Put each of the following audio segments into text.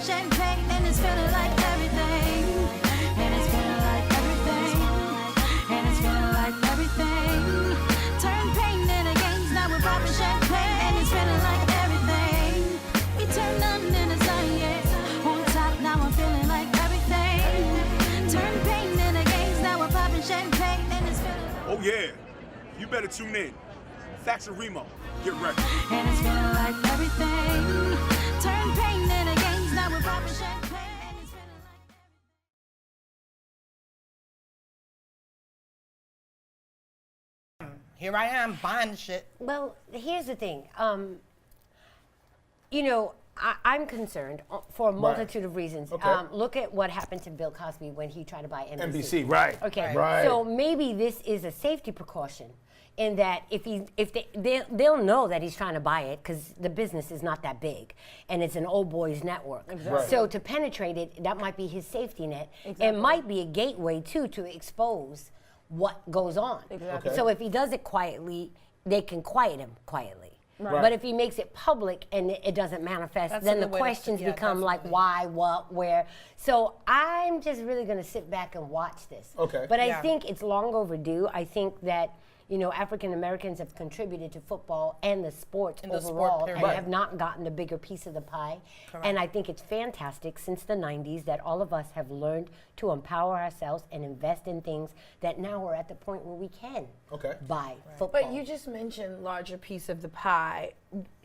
champagne, and it's feeling like everything. And it's feeling like everything. And it's feeling like everything. Turn pain into games, now we're popping champagne, and it's feeling like everything. We turn nothing into something, yeah. On top, now I'm feeling like everything. Turn pain into games, now we're popping champagne, and it's feeling like. Oh yeah, you better tune in. Facts with Reem'o. Get ready. And it's feeling like everything. Turn pain into games, now we're popping champagne, and it's feeling like. Here I am buying shit. Well, here's the thing. You know, I'm concerned for a multitude of reasons. Okay. Look at what happened to Bill Cosby when he tried to buy NBC. NBC, right. Okay. Right. So maybe this is a safety precaution, in that they'll know that he's trying to buy it because the business is not that big, and it's an old boys network. Exactly. Right. So to penetrate it, that might be his safety net. Exactly. It might be a gateway too to expose what goes on. Exactly. Okay. So if he does it quietly, they can quiet him quietly. Right. But if he makes it public and it doesn't manifest, then the questions become like why, what, where. So I'm just really going to sit back and watch this. Okay. But I think it's long overdue. I think that, you know, African Americans have contributed to football and the sport overall and have not gotten a bigger piece of the pie. Correct. And I think it's fantastic since the 90s that all of us have learned to empower ourselves and invest in things that now we're at the point where we can buy football. But you just mentioned larger piece of the pie.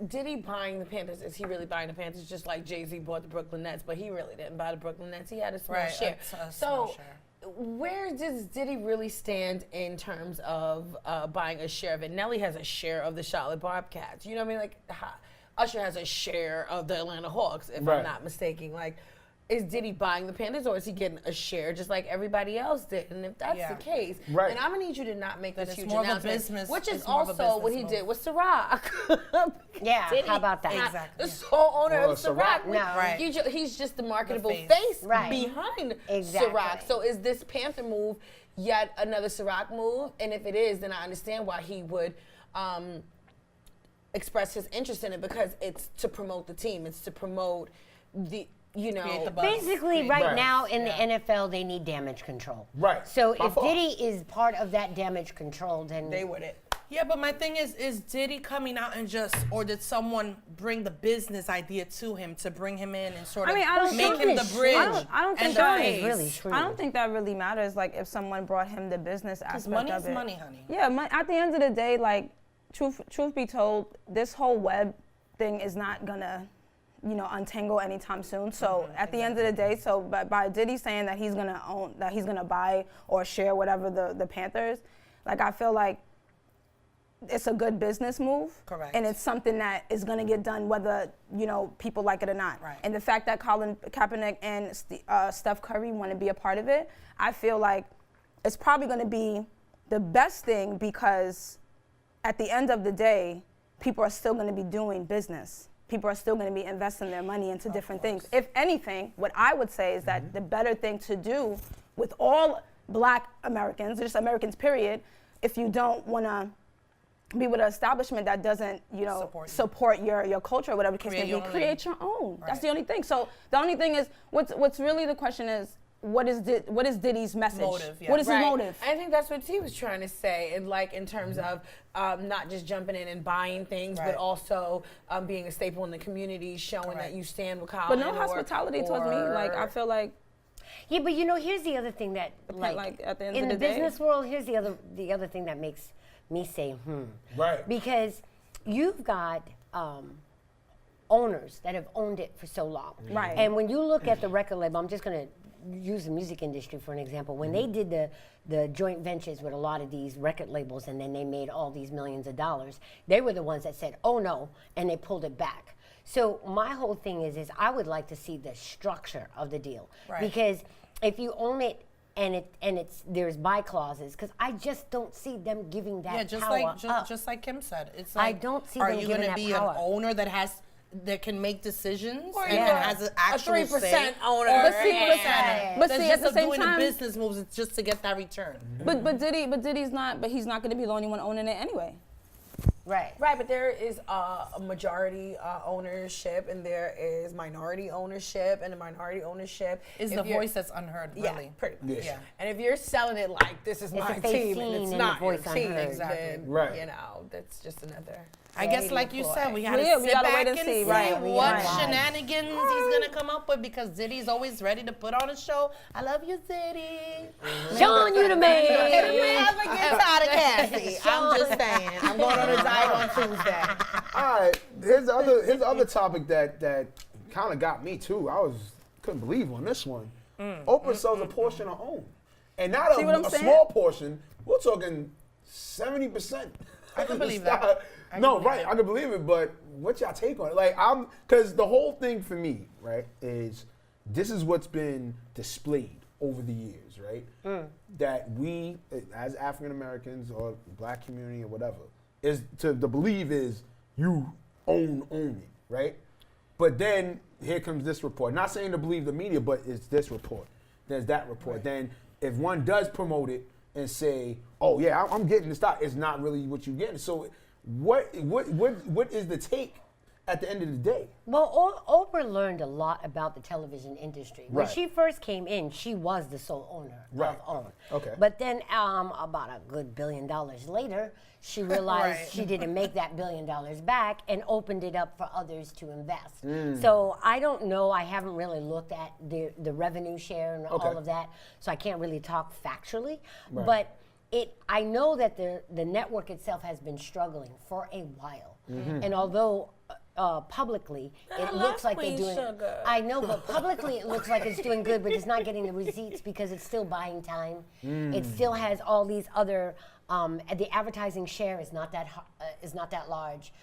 Diddy buying the Panthers, is he really buying the Panthers just like Jay-Z bought the Brooklyn Nets? But he really didn't buy the Brooklyn Nets. He had a small share. Small share. Where does Diddy really stand in terms of buying a share of it? Nelly has a share of the Charlotte Bobcats. You know what I mean? Like, Usher has a share of the Atlanta Hawks, if I'm not mistaken. Like, is Diddy buying the Panthers, or is he getting a share just like everybody else did? And if that's the case, then I'm gonna need you to not make this huge announcement, which is also what he did with Ciroc. How about that? Exactly. The sole owner of Ciroc. No. He's just the marketable face behind Exactly. Ciroc. So is this Panther move yet another Ciroc move? And if it is, then I understand why he would express his interest in it, because it's to promote the team. It's to promote the, you know. Basically, right now in the NFL, they need damage control. Right. So if Diddy is part of that damage control, then they wouldn't. Yeah, but my thing is Diddy coming out and just, or did someone bring the business idea to him to bring him in and sort of make him the bridge? I don't think that is really true. I don't think that really matters. Like, if someone brought him the business aspect of it. Because money is money, honey. Yeah, at the end of the day, like, truth be told, this whole web thing is not gonna, you know, untangle anytime soon. So at the end of the day, so by Diddy saying that he's gonna own, that he's gonna buy or share whatever the Panthers, like, I feel like it's a good business move. Correct. And it's something that is gonna get done whether, you know, people like it or not. Right. And the fact that Colin Kaepernick and Steph Curry want to be a part of it, I feel like it's probably gonna be the best thing, because at the end of the day, people are still gonna be doing business. People are still going to be investing their money into different things. If anything, what I would say is that the better thing to do with all Black Americans, just Americans period, if you don't want to be with an establishment that doesn't, you know, support your culture or whatever the case may be, create your own. Right. That's the only thing. So the only thing is, what's really the question is, what is Diddy's message? Motive, What is his motive? I think that's what T was trying to say, and like in terms of not just jumping in and buying things, but also being a staple in the community, showing that you stand with Colin. But no hospitality towards me. Like, I feel like. Yeah, but you know, here's the other thing that, like at the end in of the day, business world, here's the other thing that makes me say, Right. Because you've got owners that have owned it for so long. Right. And when you look at the record label, I'm just going to use the music industry for an example. When they did the joint ventures with a lot of these record labels, and then they made all these millions of dollars, they were the ones that said, oh no, and they pulled it back. So my whole thing is I would like to see the structure of the deal. Right. Because if you own it and there's buy clauses, because I just don't see them giving that power up. Just like Kim said, it's like, I don't see them giving that power. Are you going to be an owner that can make decisions and has an actual 3% say, owner, or but see, at the same doing time, the business moves just to get that return. But Diddy's not. But he's not going to be the only one owning it anyway. Right. Right, but there is a majority ownership and there is minority ownership, and the minority ownership is the voice that's unheard, really. Yeah, pretty much. Yeah. And if you're selling it like this is my team and it's not your team, exactly. then, you know, that's just another. I guess, like you said, we gotta sit gotta back wait and and see see, right. what shenanigans he's gonna come up with, because Diddy's always ready to put on a show. I love you, Diddy. Sean, you the man. Never get tired of Cassie. I'm just saying. I'm going on a diet on Tuesday. All right, here's the other topic that kind of got me too. Couldn't believe on this one. Oprah sells a portion of own, and not a small portion. We're talking 70%. I can believe that. I can believe it, but what's y'all take on it? Like, because the whole thing for me, right, is this is what's been displayed over the years, right? That we, as African Americans or black community or whatever, is to believe is you own it, right? But then here comes this report. Not saying to believe the media, but it's this report. There's that report. Right. Then if one does promote it and say, "Oh yeah, I'm getting the stock," it's not really what you're getting. So what is the take at the end of the day? Well, Oprah learned a lot about the television industry. When she first came in, she was the sole owner of OWN. Okay. But then about a good $1 billion later, she realized she didn't make that $1 billion back and opened it up for others to invest. So I don't know. I haven't really looked at the revenue share and all of that, so I can't really talk factually. But I know that the network itself has been struggling for a while. And although publicly it looks like they're doing sugar. I know, but publicly it looks like it's doing good, but it's not getting the receipts because it's still buying time. It still has all these other the advertising share is not that large.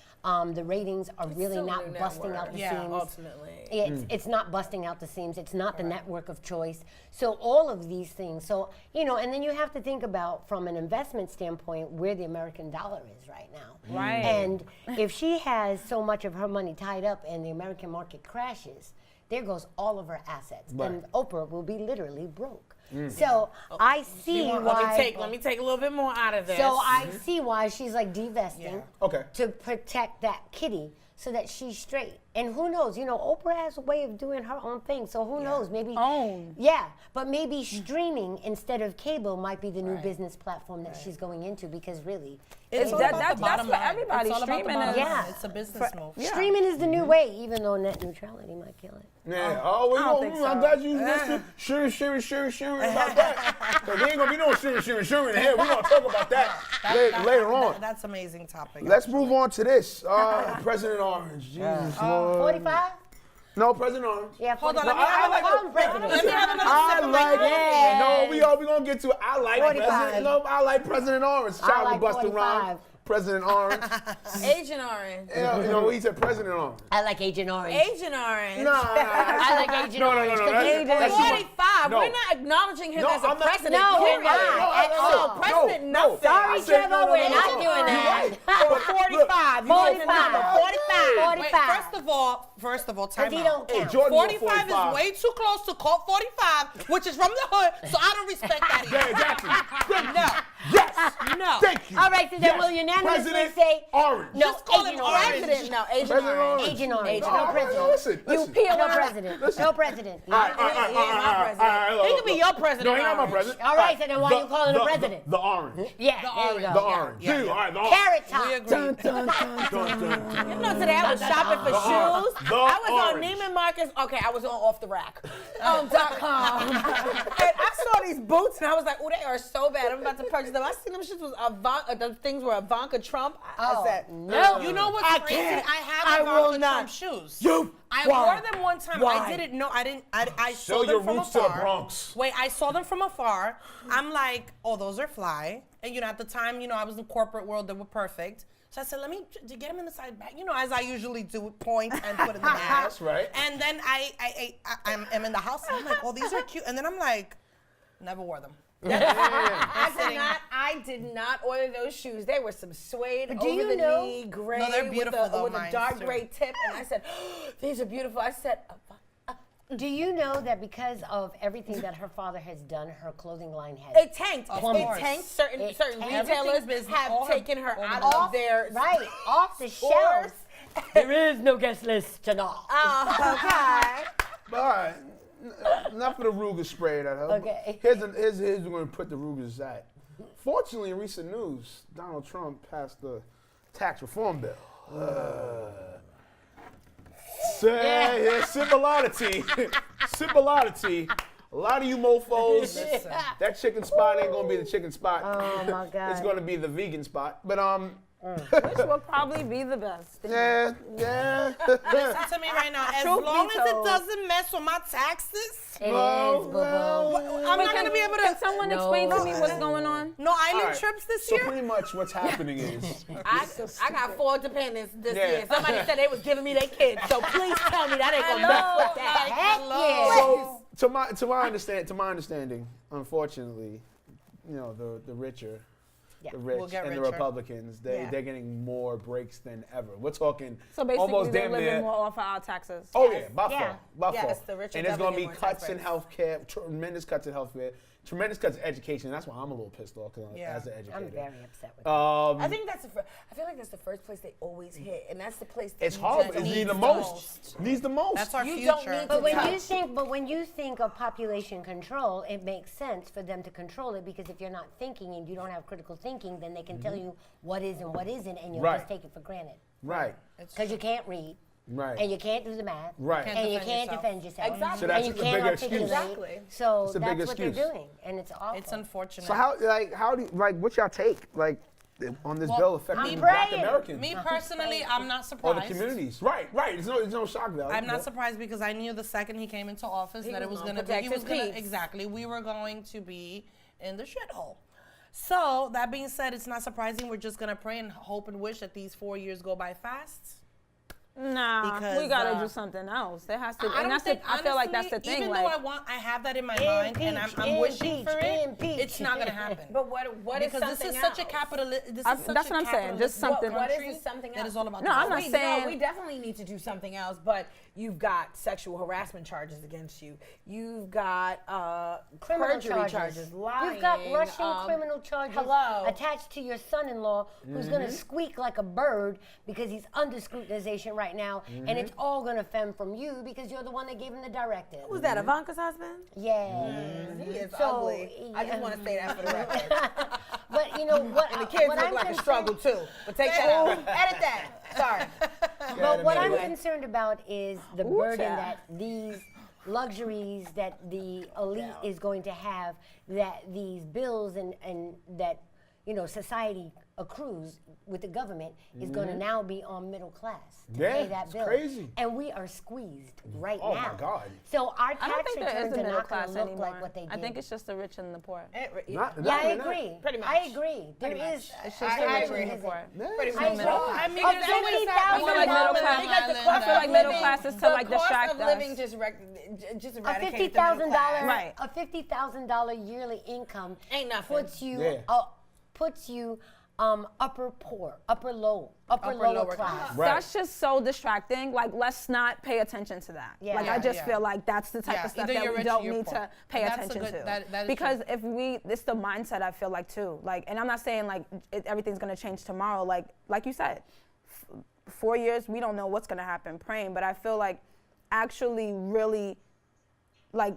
The ratings are really not busting out the seams. Ultimately. It's not busting out the seams. It's not the network of choice. So all of these things. So, and then you have to think about, from an investment standpoint, where the American dollar is right now. Right. And if she has so much of her money tied up and the American market crashes, there goes all of her assets. And Oprah will be literally broke. So I see why. Let me take a little bit more out of this. So I see why she's like divesting Okay. to protect that kitty so that she's straight. And who knows? Oprah has a way of doing her own thing. So who knows? Maybe but maybe streaming instead of cable might be the new business platform that she's going into, because really, it's all about the bottom line. Everybody. It's all about the Streaming bottom is- line. It's a business move. streaming is the new way, even though net neutrality might kill it. Yeah. I'm glad you mentioned sharing about that. Because there ain't gonna be no sharing in here. We're gonna talk about that later on. That's an amazing topic. Let's move on to this. President Orange. Jesus Lord. 45? No, President Orange. Yeah, Hold on, 45. let me I'm president. Let me have another I sip of my like coffee. No, we gonna get to it. I like 45. President. No, I like President Orange. Shout out like to Busta 45. Rhymes. President Orange. Agent Orange. He said President Orange. I like Agent Orange. Agent Orange. No, I like Agent Orange. that's 45. No. We're not acknowledging him as a I'm not- president. No, we're period. not. Oh, president, nothing. Sorry, Trevor, we're not doing that. 45. 45. First of all, Because time he out. don't count. Jordan 45 is way too close to call 45, which is from the hood, so I don't respect that either. Yeah, exactly. No. Yes. No. Thank you. All right, so then we'll unanimously President say Orange. no. Just call Agent him Orange. President, no, Agent President Orange. Orange. Agent Orange. No, No president. Listen. You peel no president. No president. He could be your president. No, he's not my president. All right, so then why you calling him president? The Orange. Yeah, there you go. The Orange. Yeah. All right, the Orange. Carrot top. We agree. You know, today I was shopping for shoes. The I was on Orange. Neiman Marcus. Okay, I was on Off the Rack. .com. And I saw these boots and I was like, oh, they are so bad. I'm about to purchase them. I seen them shits was the things were Ivanka Trump. I said, no. You know what's crazy? can't. I have I will Ivanka not. Trump shoes. I Why? wore them one time. Why? I didn't know. I saw Show them your from roots to the afar. Bronx. Wait, I saw them from afar. I'm like, oh, those are fly. And at the time, I was in the corporate world. They were perfect. So I said, let me get them in the side bag, as I usually do, point and put in the bag. That's right. And then I'm in the house and I'm like, oh, these are cute. And then I'm like, never wore them. I did not order those shoes. They were some suede Do over you the know- knee, gray No, they're beautiful, though, with a mine, dark too. gray tip. And I said, oh, these are beautiful. I said, Do you know that because of everything that her father has done, her clothing line has It tanked. plummeted? It tanked. Certain tanked. retailers have taken her out of their off the shelves. There is no guest list tonight. Okay. But all right, enough of the Ruger spray at her. Okay. Here's we're going to put the Rugers at. Fortunately, in recent news, Donald Trump passed the tax reform bill. Similarity. Similarity. A lot of you mofos, that chicken spot ain't gonna be the chicken spot. Oh my God. It's gonna be the vegan spot. But Which will probably be the best. yeah. Listen to me right now. As Truth be long as it told. doesn't mess with my taxes, It is, boo-boo. I'm not gonna be able to. Can someone explain to me what's going on? No island All right. trips this So year. pretty much what's happening is I got 4 dependents this Yeah. year. Somebody said they was giving me their kids, so please tell me that ain't gonna mess with that. Heck yeah. to my understanding, unfortunately, you know, the richer. Yeah. The rich We'll get and the richer. Republicans, they're getting more breaks than ever. We're talking So basically, almost they're damn living near. more off of our taxes. Oh yeah, by Yeah. far, by Yes, far. the rich are And there's going to definitely be more cuts tax in healthcare, tremendous cuts in healthcare, tremendous cuts in education. That's why I'm a little pissed off as an educator. I'm very upset with that. I think that's I feel like that's the first place they always hit, and that's the place that It's you hard. just It needs need the most. Needs the most. That's our You future. don't need But when touch. you think of population control, it makes sense for them to control it, because if you're not thinking and you don't have critical thinking, then they can tell you what is and what isn't, and you'll Right. just take it for granted. Right. Because you can't read, Right. and you can't do the math, Right. Can't and you defend can't yourself. defend yourself, Exactly. So that's and you a can't bigger excuse. articulate. Exactly. So It's a that's big what excuse. they're doing, and it's awful. It's unfortunate. So how do you, what's your take on this bill affecting I'm Black praying. Americans Me personally, I'm not or surprised. the communities? Right. There's no shock value. I'm not surprised because I knew the second he came into office that it was gonna going to be. protect He his was going to peeps. exactly. We were going to be in the shithole. So that being said, it's not surprising. We're just going to pray and hope and wish that these 4 years go by fast. Nah, Because, we gotta do something else. There has to, I and don't that's think, I feel like that's the honestly, thing. Even Like, though I have that in my mind and I'm wishing for it, it's not going to happen. But what is Because something this is such a else? capitalist. This is That's such what a I'm saying, just capitalist something- What is country this something else? that is all about. No, I'm not we, saying- No, we definitely need to do something else, but you've got sexual harassment charges against you. You've got Criminal perjury charges, lying. You've got Russian criminal charges hello. attached to your son-in-law, who's going to squeak like a bird because he's under scrutinization right now, and it's all going to stem from you because you're the one that gave him the directive. Who's that, Ivanka's husband? Yeah. He is So, ugly. I just want to say that for the record. But you know what? And the kids what look I'm like a concerned- struggle too. But take that out. Edit that. Sorry. But what I'm anyway. concerned about is the burden child. that these luxuries that the elite is going to have, that these bills and that, you know, society accrues with the government is going to now be on middle class to Yeah, pay that it's bill. crazy. And we are squeezed right Oh, now. my God. So our I don't tax think there is returns a are middle not going class to look anymore. like what they did. I think it's just the rich and the poor. Yeah, I agree. Pretty much. I agree. There Pretty is. much. It's just I the rich agree. and the poor. Pretty I much. agree. I mean, Of there's always $50,000 that I feel like middle class- Because the island cost I feel like of middle living- class is to the like cost distract of living us. just A eradicates the middle class. Right. A $50,000 yearly income Ain't nothing. puts you upper poor, upper lower lower class. class. Right. That's just so distracting. Like, let's not pay attention to that. Yeah. Like, I Yeah, just yeah. feel like that's the type Yeah, of stuff either that you're we rich don't or you're need poor. to pay That's a attention good- to. that is Because true. if it's the mindset, I feel like too. Like, and I'm not saying like everything's gonna change tomorrow. Like you said, 4 years, we don't know what's gonna happen. Praying, but I feel like actually really, like,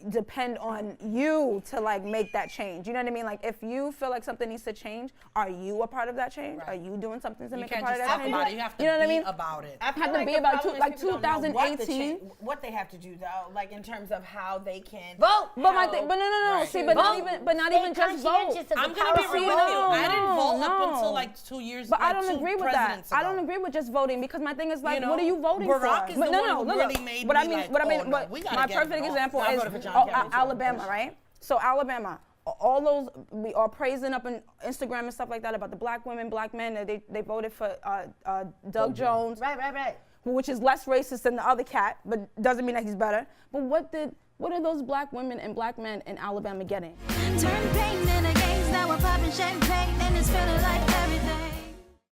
depend on you to like make that change. You know what I mean? Like, if you feel like something needs to change, are you a part of that change? Right. Are you doing something to You make a can't part just of that talk change? about it. You have to You know what I be mean? about it. I feel Have to like be the about problem is like people don't know what the 2018. what they have to do though, like in terms of how they can Vote. But my help. thing, but no. Right. See, but not Vote. even Stay just vote. conscientious of the I'm gonna be power real of with voting. you. I didn't vote up no. until like 2 years. But I like don't two agree with that. presidents I don't ago. agree with just voting because my thing is like, You know, what are you voting Barack for? is But the no, one no, who look, really made what me I mean, like, what I oh, mean, no, but we gotta my get perfect him off. example I is voted for John Kerry, too. Alabama, right? So Alabama, all those we are praising up on Instagram and stuff like that about the black women, black men. That they voted for Doug Jones, Right. which is less racist than the other cat, but doesn't mean that he's better. But what are those black women and black men in Alabama getting? Turn pain into games, now we're popping champagne, and it's feeling like everything.